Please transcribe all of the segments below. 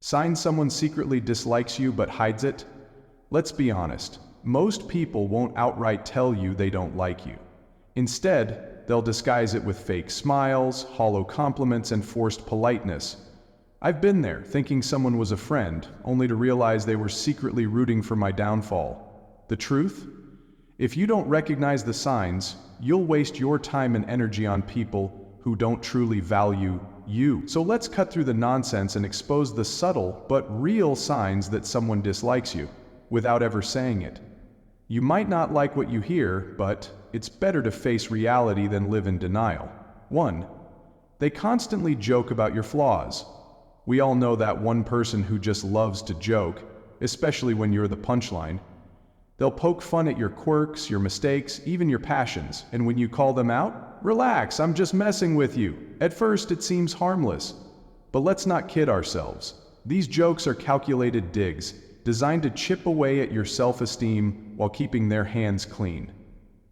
Signs someone secretly dislikes you but hides it? Let's be honest, most people won't outright tell you they don't like you. Instead, they'll disguise it with fake smiles, hollow compliments, and forced politeness. I've been there, thinking someone was a friend, only to realize they were secretly rooting for my downfall. The truth? If you don't recognize the signs, you'll waste your time and energy on people who don't truly value you. So let's cut through the nonsense and expose the subtle but real signs that someone dislikes you, without ever saying it. You might not like what you hear, but it's better to face reality than live in denial. 1. They constantly joke about your flaws. We all know that one person who just loves to joke, especially when you're the punchline. They'll poke fun at your quirks, your mistakes, even your passions, and when you call them out, relax, I'm just messing with you. At first it seems harmless, but let's not kid ourselves. These jokes are calculated digs, designed to chip away at your self-esteem while keeping their hands clean.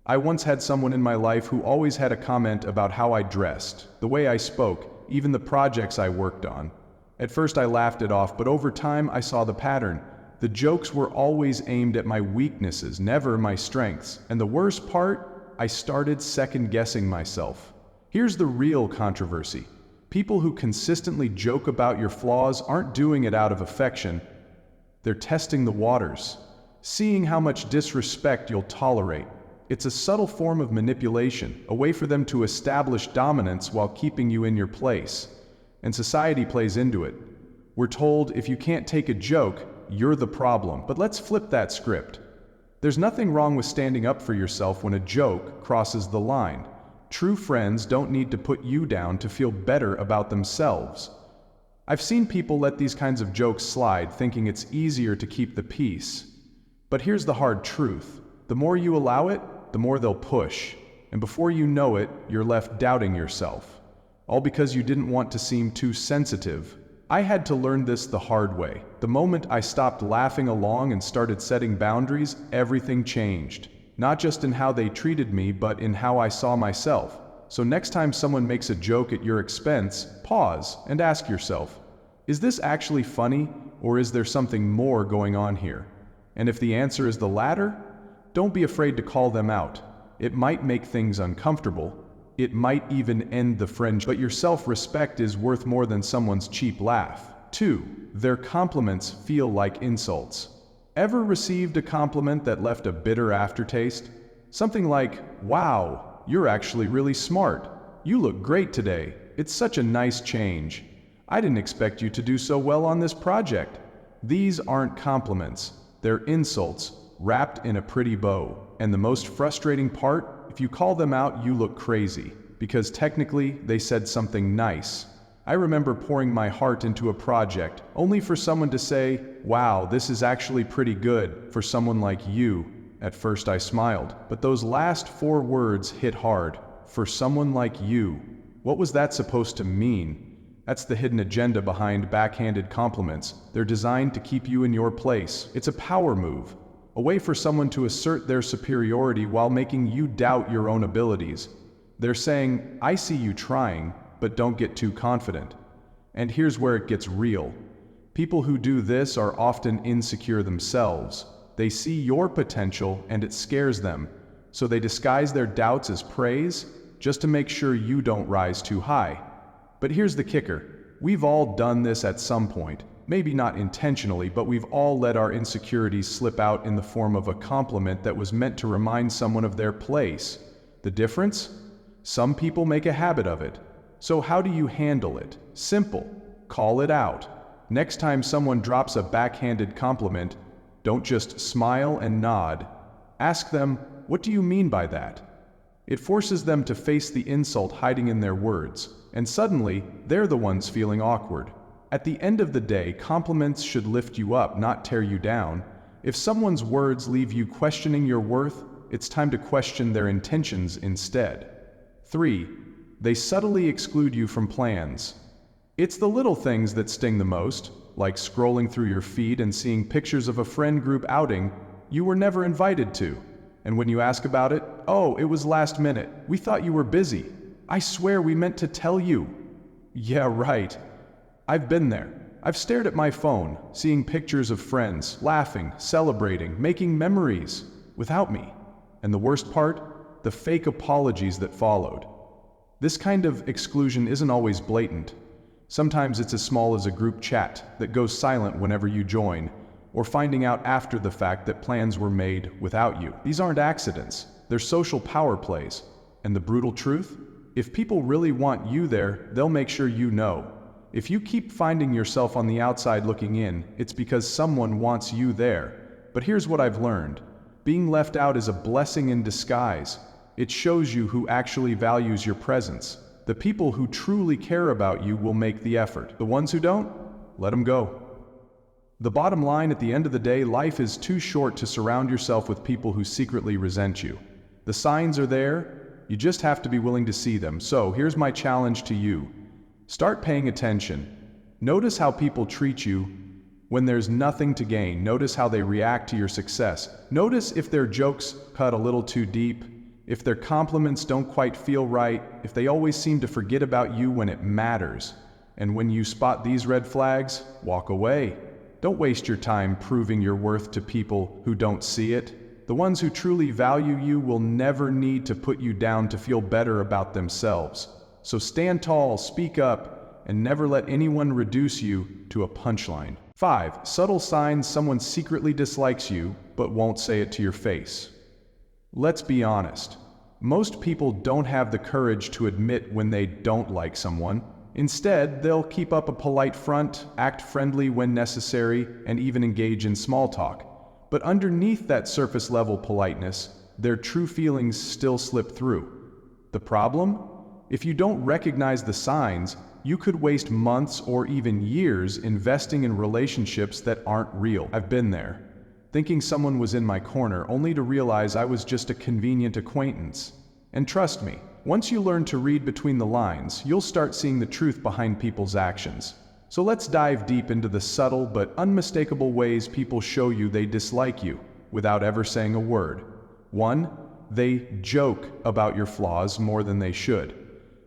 I once had someone in my life who always had a comment about how I dressed, the way I spoke, even the projects I worked on. At first I laughed it off, but over time I saw the pattern. The jokes were always aimed at my weaknesses, never my strengths. And the worst part, I started second-guessing myself. Here's the real controversy. People who consistently joke about your flaws aren't doing it out of affection. They're testing the waters, seeing how much disrespect you'll tolerate. It's a subtle form of manipulation, a way for them to establish dominance while keeping you in your place. And society plays into it. We're told if you can't take a joke, you're the problem. But let's flip that script. There's nothing wrong with standing up for yourself when a joke crosses the line. True friends don't need to put you down to feel better about themselves. I've seen people let these kinds of jokes slide, thinking it's easier to keep the peace. But here's the hard truth. The more you allow it, the more they'll push. And before you know it, you're left doubting yourself. All because you didn't want to seem too sensitive. I had to learn this the hard way. The moment I stopped laughing along and started setting boundaries, everything changed. Not just in how they treated me, but in how I saw myself. So next time someone makes a joke at your expense, pause and ask yourself, is this actually funny, or is there something more going on here? And if the answer is the latter, don't be afraid to call them out. It might make things uncomfortable. It might even end the friendship, but your self-respect is worth more than someone's cheap laugh. 2. Their compliments feel like insults. Ever received a compliment that left a bitter aftertaste? Something like, wow, you're actually really smart. You look great today. It's such a nice change. I didn't expect you to do so well on this project. These aren't compliments. They're insults, wrapped in a pretty bow. And the most frustrating part, if you call them out, you look crazy, because technically they said something nice. I remember pouring my heart into a project, only for someone to say, wow, this is actually pretty good for someone like you. At first I smiled, but those last 4 words hit hard. For someone like you. What was that supposed to mean? That's the hidden agenda behind backhanded compliments. They're designed to keep you in your place. It's a power move. A way for someone to assert their superiority while making you doubt your own abilities. They're saying, I see you trying, but don't get too confident. And here's where it gets real. People who do this are often insecure themselves. They see your potential and it scares them, so they disguise their doubts as praise, just to make sure you don't rise too high. But here's the kicker. We've all done this at some point. Maybe not intentionally, but we've all let our insecurities slip out in the form of a compliment that was meant to remind someone of their place. The difference? Some people make a habit of it. So how do you handle it? Simple. Call it out. Next time someone drops a backhanded compliment, don't just smile and nod. Ask them, what do you mean by that? It forces them to face the insult hiding in their words, and suddenly, they're the ones feeling awkward. At the end of the day, compliments should lift you up, not tear you down. If someone's words leave you questioning your worth, it's time to question their intentions instead. 3. They subtly exclude you from plans. It's the little things that sting the most, like scrolling through your feed and seeing pictures of a friend group outing you were never invited to. And when you ask about it, oh, it was last minute. We thought you were busy. I swear we meant to tell you. Yeah, right. I've been there. I've stared at my phone, seeing pictures of friends, laughing, celebrating, making memories, without me. And the worst part? The fake apologies that followed. This kind of exclusion isn't always blatant. Sometimes it's as small as a group chat that goes silent whenever you join, or finding out after the fact that plans were made without you. These aren't accidents, they're social power plays. And the brutal truth? If people really want you there, they'll make sure you know. If you keep finding yourself on the outside looking in, it's because someone wants you there. But here's what I've learned. Being left out is a blessing in disguise. It shows you who actually values your presence. The people who truly care about you will make the effort. The ones who don't, let them go. The bottom line, at the end of the day, life is too short to surround yourself with people who secretly resent you. The signs are there, you just have to be willing to see them. So here's my challenge to you. Start paying attention. Notice how people treat you when there's nothing to gain. Notice how they react to your success. Notice if their jokes cut a little too deep, if their compliments don't quite feel right, if they always seem to forget about you when it matters. And when you spot these red flags, walk away. Don't waste your time proving your worth to people who don't see it. The ones who truly value you will never need to put you down to feel better about themselves. So stand tall, speak up, and never let anyone reduce you to a punchline. 5. Subtle signs someone secretly dislikes you, but won't say it to your face. Let's be honest. Most people don't have the courage to admit when they don't like someone. Instead, they'll keep up a polite front, act friendly when necessary, and even engage in small talk. But underneath that surface-level politeness, their true feelings still slip through. The problem? If you don't recognize the signs, you could waste months or even years investing in relationships that aren't real. I've been there, thinking someone was in my corner, only to realize I was just a convenient acquaintance. And trust me, once you learn to read between the lines, you'll start seeing the truth behind people's actions. So let's dive deep into the subtle but unmistakable ways people show you they dislike you, without ever saying a word. 1. They joke about your flaws more than they should.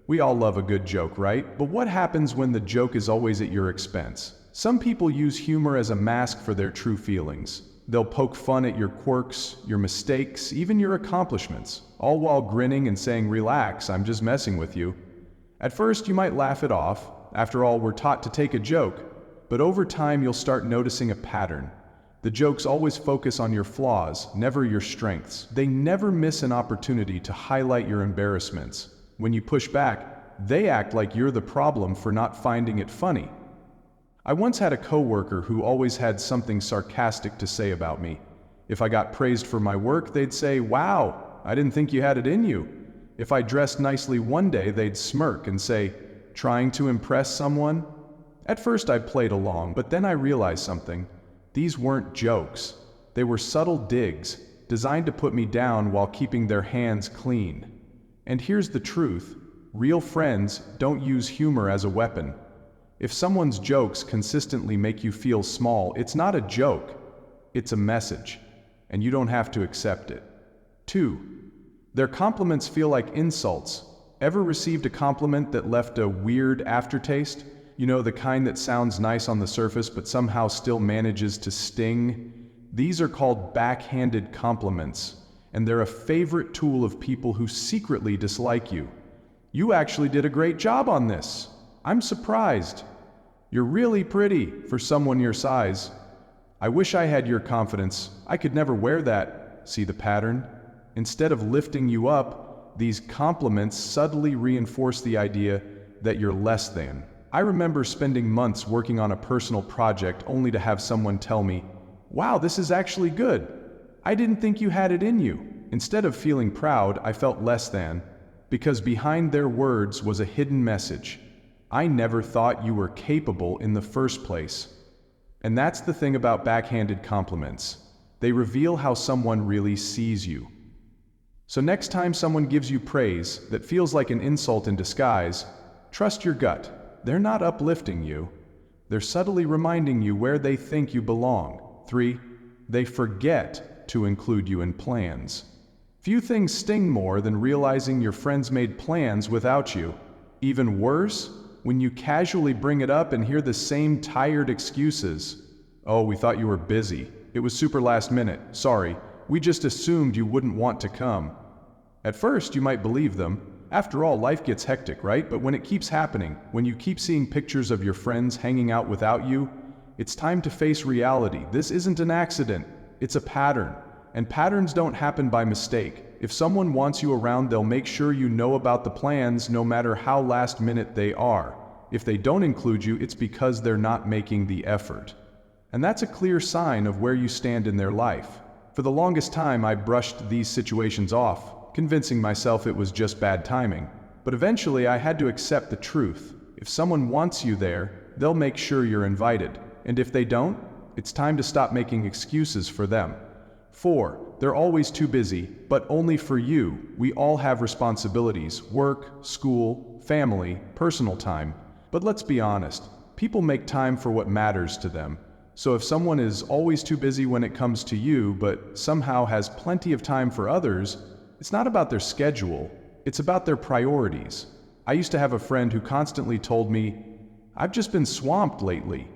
We all love a good joke, right? But what happens when the joke is always at your expense? Some people use humor as a mask for their true feelings. They'll poke fun at your quirks, your mistakes, even your accomplishments, all while grinning and saying, "Relax, I'm just messing with you." At first, you might laugh it off. After all, we're taught to take a joke. But over time, you'll start noticing a pattern. The jokes always focus on your flaws, never your strengths. They never miss an opportunity to highlight your embarrassments. When you push back, they act like you're the problem for not finding it funny. I once had a coworker who always had something sarcastic to say about me. If I got praised for my work, they'd say, "Wow, I didn't think you had it in you." If I dressed nicely one day, they'd smirk and say, "Trying to impress someone?" At first I played along, but then I realized something. These weren't jokes. They were subtle digs, designed to put me down while keeping their hands clean. And here's the truth. Real friends don't use humor as a weapon. If someone's jokes consistently make you feel small, it's not a joke, it's a message, and you don't have to accept it. 2. Their compliments feel like insults. Ever received a compliment that left a weird aftertaste? You know, the kind that sounds nice on the surface but somehow still manages to sting? These are called backhanded compliments, and they're a favorite tool of people who secretly dislike you. "You actually did a great job on this. I'm surprised. You're really pretty for someone your size. I wish I had your confidence. I could never wear that." See the pattern? Instead of lifting you up, these compliments subtly reinforce the idea that you're less than. I remember spending months working on a personal project only to have someone tell me, "Wow, this is actually good. I didn't think you had it in you." Instead of feeling proud, I felt less than, because behind their words was a hidden message. "I never thought you were capable in the first place." And that's the thing about backhanded compliments. They reveal how someone really sees you. So next time someone gives you praise that feels like an insult in disguise, trust your gut. They're not uplifting you. They're subtly reminding you where they think you belong. 3. They forget to include you in plans. Few things sting more than realizing your friends made plans without you. Even worse, when you casually bring it up and hear the same tired excuses. "Oh, we thought you were busy. It was super last minute. Sorry. We just assumed you wouldn't want to come." At first, you might believe them. After all, life gets hectic, right? But when it keeps happening, when you keep seeing pictures of your friends hanging out without you, it's time to face reality. This isn't an accident. It's a pattern. And patterns don't happen by mistake. If someone wants you around, they'll make sure you know about the plans, no matter how last minute they are. If they don't include you, it's because they're not making the effort. And that's a clear sign of where you stand in their life. For the longest time, I brushed these situations off, convincing myself it was just bad timing. But eventually, I had to accept the truth. If someone wants you there, they'll make sure you're invited. And if they don't, it's time to stop making excuses for them. 4. They're always too busy, but only for you. We all have responsibilities: work, school, family, personal time. But let's be honest, people make time for what matters to them. So if someone is always too busy when it comes to you, but somehow has plenty of time for others, it's not about their schedule, it's about their priorities. I used to have a friend who constantly told me, "I've just been swamped lately."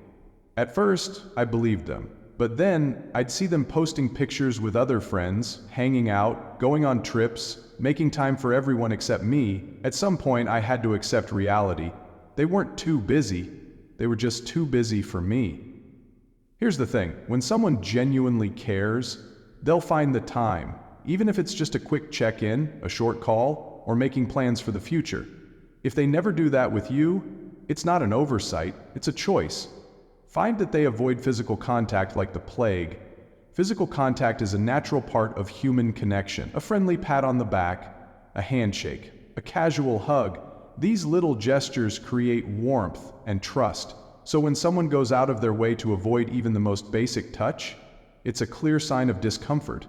At first, I believed them. But then, I'd see them posting pictures with other friends, hanging out, going on trips, making time for everyone except me. At some point, I had to accept reality. They weren't too busy, they were just too busy for me. Here's the thing, when someone genuinely cares, they'll find the time, even if it's just a quick check-in, a short call, or making plans for the future. If they never do that with you, it's not an oversight, it's a choice. Find that they avoid physical contact like the plague. Physical contact is a natural part of human connection. A friendly pat on the back, a handshake, a casual hug. These little gestures create warmth and trust. So when someone goes out of their way to avoid even the most basic touch, it's a clear sign of discomfort.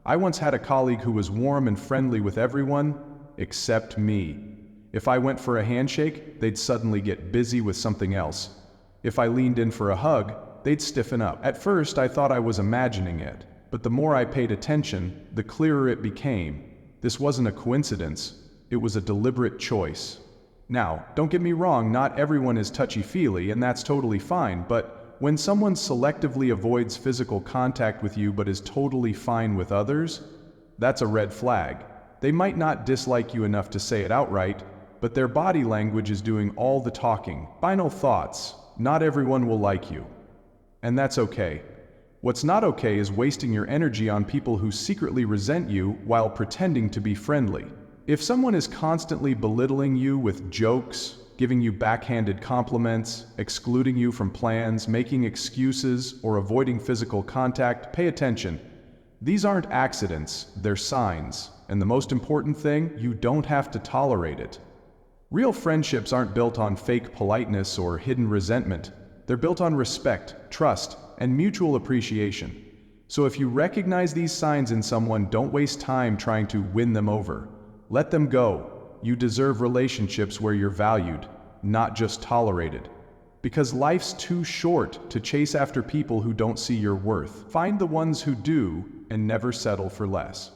I once had a colleague who was warm and friendly with everyone, except me. If I went for a handshake, they'd suddenly get busy with something else. If I leaned in for a hug, they'd stiffen up. At first, I thought I was imagining it, but the more I paid attention, the clearer it became. This wasn't a coincidence, it was a deliberate choice. Now, don't get me wrong, not everyone is touchy-feely, and that's totally fine, but when someone selectively avoids physical contact with you but is totally fine with others, that's a red flag. They might not dislike you enough to say it outright, but their body language is doing all the talking. Final thoughts: not everyone will like you. And that's okay. What's not okay is wasting your energy on people who secretly resent you while pretending to be friendly. If someone is constantly belittling you with jokes, giving you backhanded compliments, excluding you from plans, making excuses, or avoiding physical contact, pay attention. These aren't accidents, they're signs. And the most important thing, you don't have to tolerate it. Real friendships aren't built on fake politeness or hidden resentment. They're built on respect, trust, and mutual appreciation. So if you recognize these signs in someone, don't waste time trying to win them over. Let them go. You deserve relationships where you're valued, not just tolerated. Because life's too short to chase after people who don't see your worth. Find the ones who do, and never settle for less.